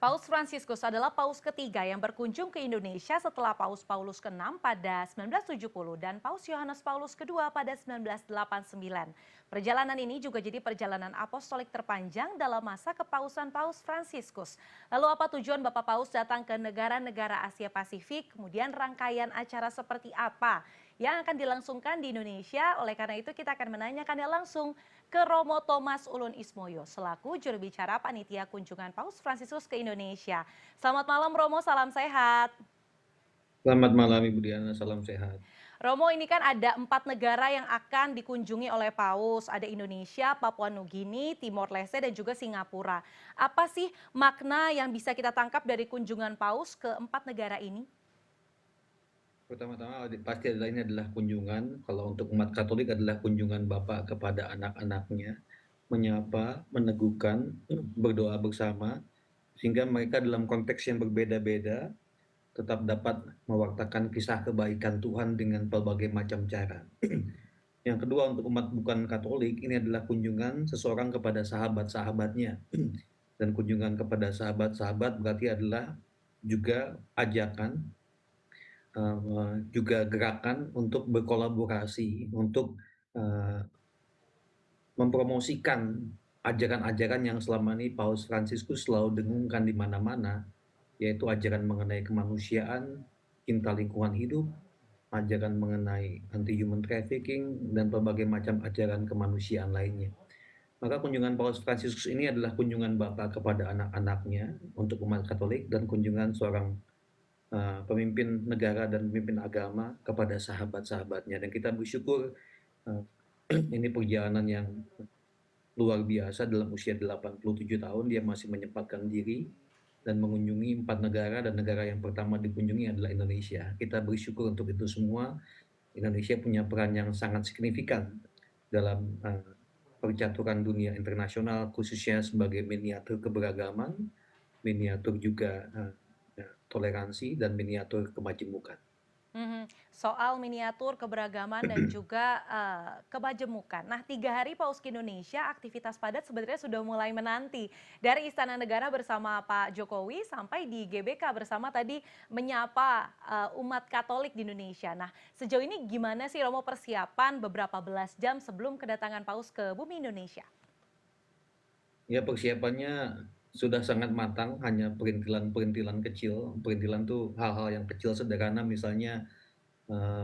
Paus Fransiskus adalah paus ketiga yang berkunjung ke Indonesia setelah Paus Paulus ke-6 pada 1970 dan Paus Yohanes Paulus kedua pada 1989. Perjalanan ini juga jadi perjalanan apostolik terpanjang dalam masa kepausan Paus Fransiskus. Lalu apa tujuan Bapak Paus datang ke negara-negara Asia Pasifik? Kemudian rangkaian acara seperti apa yang akan dilangsungkan di Indonesia? Oleh karena itu kita akan menanyakannya langsung ke Romo Thomas Ulun Ismoyo selaku juru bicara panitia kunjungan Paus Fransiskus ke Indonesia. Selamat malam Romo, salam sehat. Selamat malam Ibu Diana, salam sehat. Romo, ini kan ada 4 negara yang akan dikunjungi oleh Paus. Ada Indonesia, Papua Nugini, Timor Leste, dan juga Singapura. Apa sih makna yang bisa kita tangkap dari kunjungan Paus ke 4 negara ini? Pertama-tama pasti adalah ini adalah kunjungan, kalau untuk umat Katolik adalah kunjungan Bapa kepada anak-anaknya, menyapa, meneguhkan, berdoa bersama, sehingga mereka dalam konteks yang berbeda-beda tetap dapat mewartakan kisah kebaikan Tuhan dengan berbagai macam cara. Yang kedua untuk umat bukan Katolik, ini adalah kunjungan seseorang kepada sahabat-sahabatnya. Dan kunjungan kepada sahabat-sahabat berarti adalah juga ajakan juga gerakan untuk berkolaborasi, untuk eee, mempromosikan ajaran-ajaran yang selama ini Paus Fransiskus selalu dengungkan di mana-mana, yaitu ajaran mengenai kemanusiaan, cinta lingkungan hidup, ajaran mengenai anti human trafficking, dan berbagai macam ajaran kemanusiaan lainnya. Maka kunjungan Paus Fransiskus ini adalah kunjungan Bapa kepada anak-anaknya untuk umat Katolik dan kunjungan seorang pemimpin negara dan pemimpin agama kepada sahabat-sahabatnya dan kita bersyukur, eee, ini perjalanan yang luar biasa dalam usia 87 tahun dia masih menyempatkan diri dan mengunjungi 4 negara dan negara yang pertama dikunjungi adalah Indonesia. Kita bersyukur untuk itu semua. Indonesia punya peran yang sangat signifikan dalam, percaturan dunia internasional khususnya sebagai miniatur keberagaman, miniatur juga, toleransi dan miniatur kemajemukan. Soal miniatur keberagaman dan juga kemajemukan. Nah, 3 hari Paus ke Indonesia, aktivitas padat sebenarnya sudah mulai menanti. Dari Istana Negara bersama Pak Jokowi sampai di GBK bersama tadi menyapa umat Katolik di Indonesia. Nah, sejauh ini gimana sih Romo persiapan beberapa belas jam sebelum kedatangan Paus ke bumi Indonesia? Ya persiapannya sudah sangat matang, hanya perintilan-perintilan kecil. Perintilan tuh hal-hal yang kecil sederhana misalnya,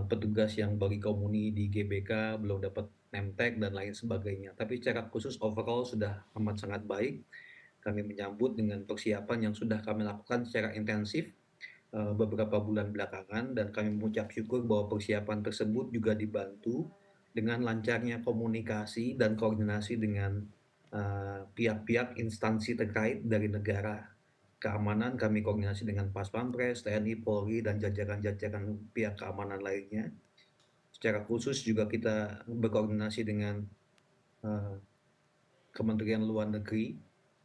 petugas yang bagi komuni di GBK belum dapat name tag dan lain sebagainya. Tapi secara khusus overall sudah amat sangat baik. Kami menyambut dengan persiapan yang sudah kami lakukan secara intensif, beberapa bulan belakangan dan kami mengucap syukur bahwa persiapan tersebut juga dibantu dengan lancarnya komunikasi dan koordinasi dengan pihak-pihak instansi terkait dari negara. Keamanan kami koordinasi dengan Pas Pampres, TNI, Polri, dan jajaran-jajaran pihak keamanan lainnya. Secara khusus juga kita berkoordinasi dengan eee, Kementerian Luar Negeri,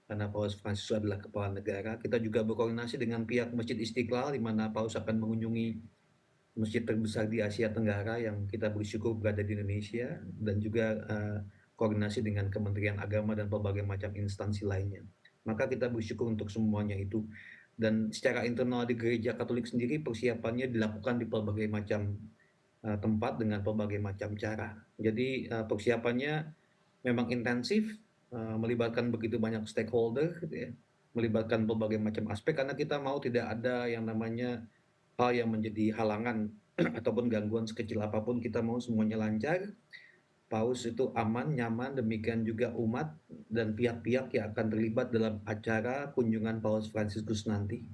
karena Paus Fransiskus adalah kepala negara. Kita juga berkoordinasi dengan pihak Masjid Istiqlal, di mana Paus akan mengunjungi masjid terbesar di Asia Tenggara yang kita bersyukur berada di Indonesia, dan juga koordinasi dengan Kementerian Agama dan berbagai macam instansi lainnya. Maka kita bersyukur untuk semuanya itu. Dan secara internal di gereja Katolik sendiri persiapannya dilakukan di berbagai macam tempat dengan berbagai macam cara. Jadi persiapannya memang intensif, melibatkan begitu banyak stakeholder gitu ya, melibatkan berbagai macam aspek karena kita mau tidak ada yang namanya hal yang menjadi halangan ataupun gangguan sekecil apapun, kita mau semuanya lancar, Paus itu aman, nyaman, demikian juga umat dan pihak-pihak yang akan terlibat dalam acara kunjungan Paus Fransiskus nanti.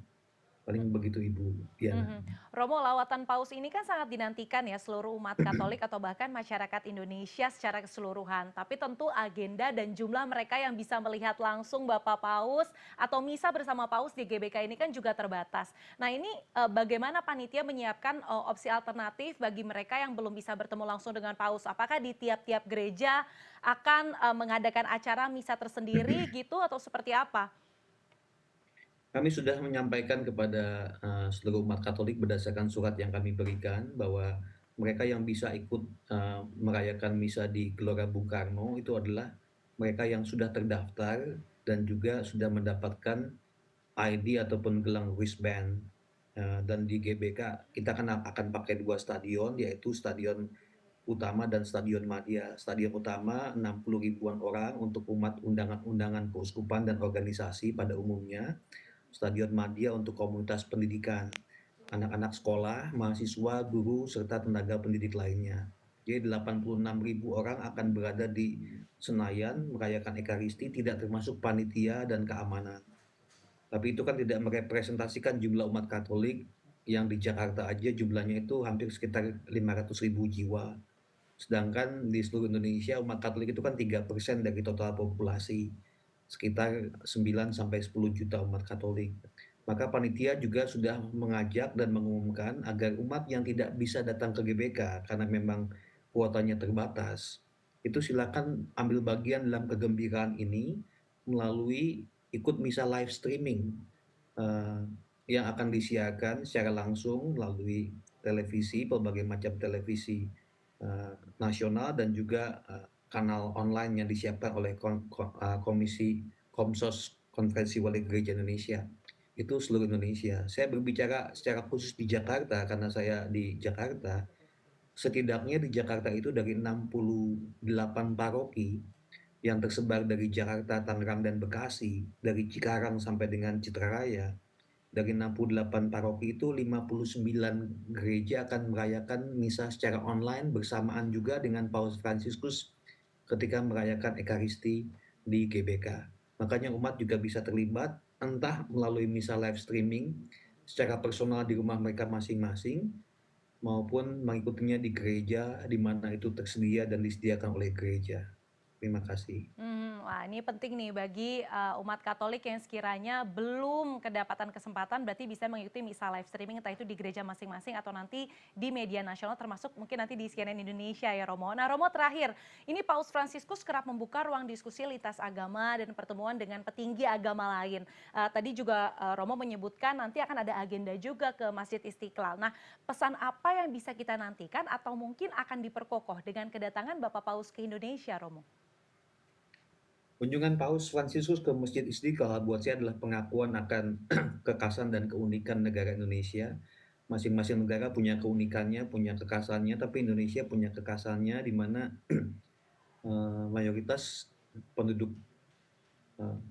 Paling begitu Ibu Diana. Mhm. Romo, lawatan Paus ini kan sangat dinantikan ya seluruh umat Katolik atau bahkan masyarakat Indonesia secara keseluruhan. Tapi tentu agenda dan jumlah mereka yang bisa melihat langsung Bapak Paus atau misa bersama Paus di GBK ini kan juga terbatas. Nah ini bagaimana panitia menyiapkan opsi alternatif bagi mereka yang belum bisa bertemu langsung dengan Paus? Apakah di tiap-tiap gereja akan mengadakan acara misa tersendiri gitu atau seperti apa? Kami sudah menyampaikan kepada, seluruh umat Katolik berdasarkan surat yang kami berikan bahwa mereka yang bisa ikut, merayakan misa di Gelora Bung Karno itu adalah mereka yang sudah terdaftar dan juga sudah mendapatkan ID ataupun gelang wristband, dan di GBK kita kan akan pakai 2 stadion, yaitu Stadion Utama dan Stadion Madia. Stadion Utama 60 ribuan orang untuk umat undangan-undangan keuskupan dan organisasi pada umumnya. Stadion Madia untuk komunitas pendidikan, anak-anak sekolah, mahasiswa, guru, serta tenaga pendidik lainnya. Jadi 86 ribu orang akan berada di Senayan merayakan Ekaristi, tidak termasuk panitia dan keamanan. Tapi itu kan tidak merepresentasikan jumlah umat Katolik yang di Jakarta aja jumlahnya itu hampir sekitar 500 ribu jiwa. Sedangkan di seluruh Indonesia umat Katolik itu kan 3% dari total populasi, sekitar 9 sampai 10 juta umat Katolik. Maka panitia juga sudah mengajak dan mengumumkan agar umat yang tidak bisa datang ke GBK karena memang kuotanya terbatas, itu silakan ambil bagian dalam kegembiraan ini melalui ikut misa live streaming, eee, yang akan disiarkan secara langsung melalui televisi, berbagai macam televisi nasional dan juga kanal online yang disiapkan oleh Komisi Komsos Konferensi Wali Gereja Indonesia. Itu seluruh Indonesia. Saya berbicara secara khusus di Jakarta karena saya di Jakarta, setidaknya di Jakarta itu dari 68 paroki yang tersebar dari Jakarta, Tangerang, dan Bekasi, dari Cikarang sampai dengan Citraraya, dari 68 paroki itu 59 gereja akan merayakan misa secara online bersamaan juga dengan Paus Fransiskus ketika merayakan Ekaristi di GBK. Makanya umat juga bisa terlibat entah melalui misa live streaming secara personal di rumah mereka masing-masing maupun mengikutinya di gereja di mana itu tersedia dan disediakan oleh gereja. Terima kasih. Wah ini penting nih bagi, umat Katolik yang sekiranya belum kedapatan kesempatan berarti bisa mengikuti misa live streaming entah itu di gereja masing-masing atau nanti di media nasional termasuk mungkin nanti di CNN Indonesia ya Romo. Nah Romo terakhir, ini Paus Fransiskus kerap membuka ruang diskusi lintas agama dan pertemuan dengan petinggi agama lain. Tadi juga, Romo menyebutkan nanti akan ada agenda juga ke Masjid Istiqlal. Nah pesan apa yang bisa kita nantikan atau mungkin akan diperkokoh dengan kedatangan Bapak Paus ke Indonesia Romo? Kunjungan Paus Fransiskus ke Masjid Istiqlal buat saya adalah pengakuan akan kekhasan dan keunikan negara Indonesia. Masing-masing negara punya keunikannya, punya kekhasannya, tapi Indonesia punya kekhasannya di mana mayoritas penduduk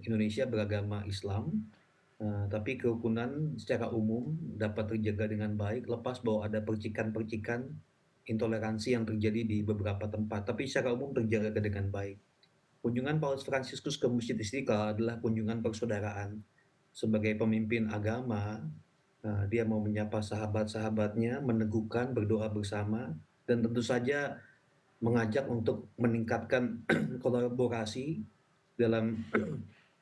Indonesia beragama Islam, tapi kerukunan secara umum dapat terjaga dengan baik lepas bahwa ada percikan-percikan intoleransi yang terjadi di beberapa tempat, tapi secara umum terjaga dengan baik. Kunjungan Paus Fransiskus ke Masjid Istiqlal adalah kunjungan persaudaraan. Sebagai pemimpin agama, dia mau menyapa sahabat-sahabatnya, meneguhkan, berdoa bersama, dan tentu saja mengajak untuk meningkatkan kolaborasi dalam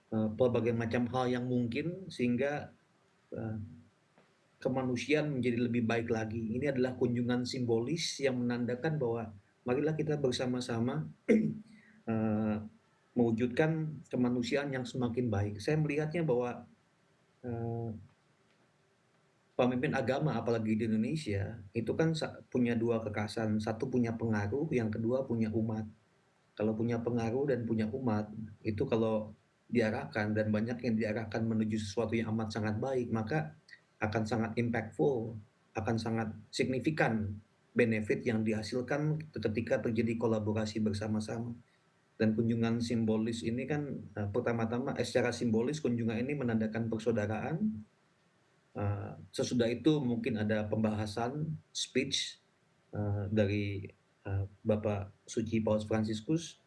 berbagai macam hal yang mungkin sehingga eee, kemanusiaan menjadi lebih baik lagi. Ini adalah kunjungan simbolis yang menandakan bahwa marilah kita bersama-sama eee, mewujudkan kemanusiaan yang semakin baik. Saya melihatnya bahwa, eee, pemimpin agama apalagi di Indonesia, itu kan punya 2 kekhasan, satu punya pengaruh, yang kedua punya umat. Kalau punya pengaruh dan punya umat, itu kalau diarahkan dan banyak yang diarahkan menuju sesuatu yang amat sangat baik, maka akan sangat impactful, akan sangat signifikan benefit yang dihasilkan ketika terjadi kolaborasi bersama-sama. Dan kunjungan simbolis ini kan, pertama-tama secara simbolis kunjungan ini menandakan persaudaraan, sesudah itu mungkin ada pembahasan speech, dari, Bapak Suci Paus Fransiskus,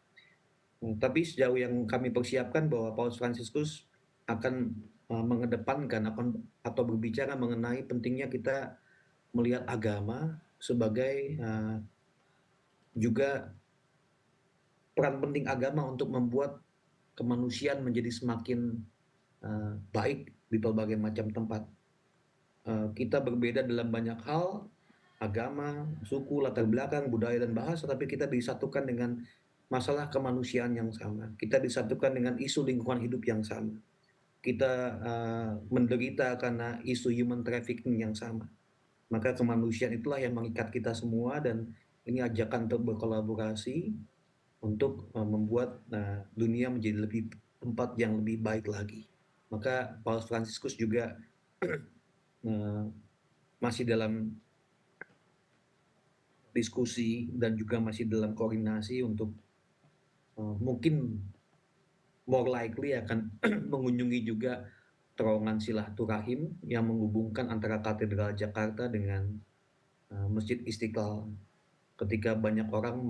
tapi sejauh yang kami persiapkan bahwa Paus Fransiskus akan, mengedepankan atau berbicara mengenai pentingnya kita melihat agama sebagai, juga peran penting agama untuk membuat kemanusiaan menjadi semakin, baik di berbagai macam tempat. Kita berbeda dalam banyak hal, agama, suku, latar belakang, budaya, dan bahasa, tapi kita disatukan dengan masalah kemanusiaan yang sama. Kita disatukan dengan isu lingkungan hidup yang sama. Kita, menderita karena isu human trafficking yang sama. Maka kemanusiaan itulah yang mengikat kita semua dan ini ajakan untuk berkolaborasi untuk, membuat, dunia menjadi tempat yang lebih baik lagi. maka Paus Fransiskus juga eee, masih dalam diskusi dan juga masih dalam koordinasi untuk, mungkin more likely akan mengunjungi juga terowongan silaturahim yang menghubungkan antara Katedral Jakarta dengan, Masjid Istiqlal. Ketika banyak orang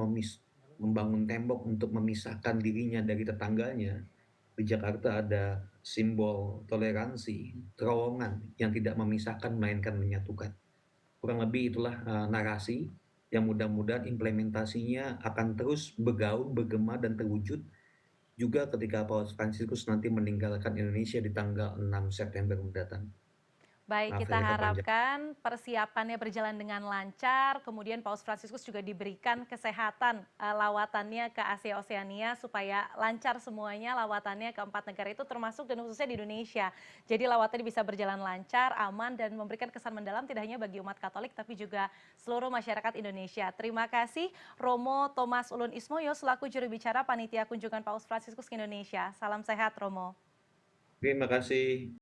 membangun tembok untuk memisahkan dirinya dari tetangganya, di Jakarta ada simbol toleransi, terowongan yang tidak memisahkan melainkan menyatukan. Kurang lebih itulah, narasi yang mudah-mudahan implementasinya akan terus bergaung, bergema, dan terwujud juga ketika Paus Fransiskus nanti meninggalkan Indonesia di tanggal 6 September mendatang. Baik, Maaf kita saya kepanjang. harapkan persiapannya berjalan dengan lancar, kemudian Paus Fransiskus juga diberikan kesehatan lawatannya ke Asia Oseania supaya lancar semuanya lawatannya ke 4 negara itu termasuk dan khususnya di Indonesia. Jadi lawatannya bisa berjalan lancar, aman dan memberikan kesan mendalam tidak hanya bagi umat Katolik tapi juga seluruh masyarakat Indonesia. Terima kasih Romo Thomas Ulun Ismoyo selaku juru bicara Panitia Kunjungan Paus Fransiskus ke Indonesia. Salam sehat Romo. Terima kasih.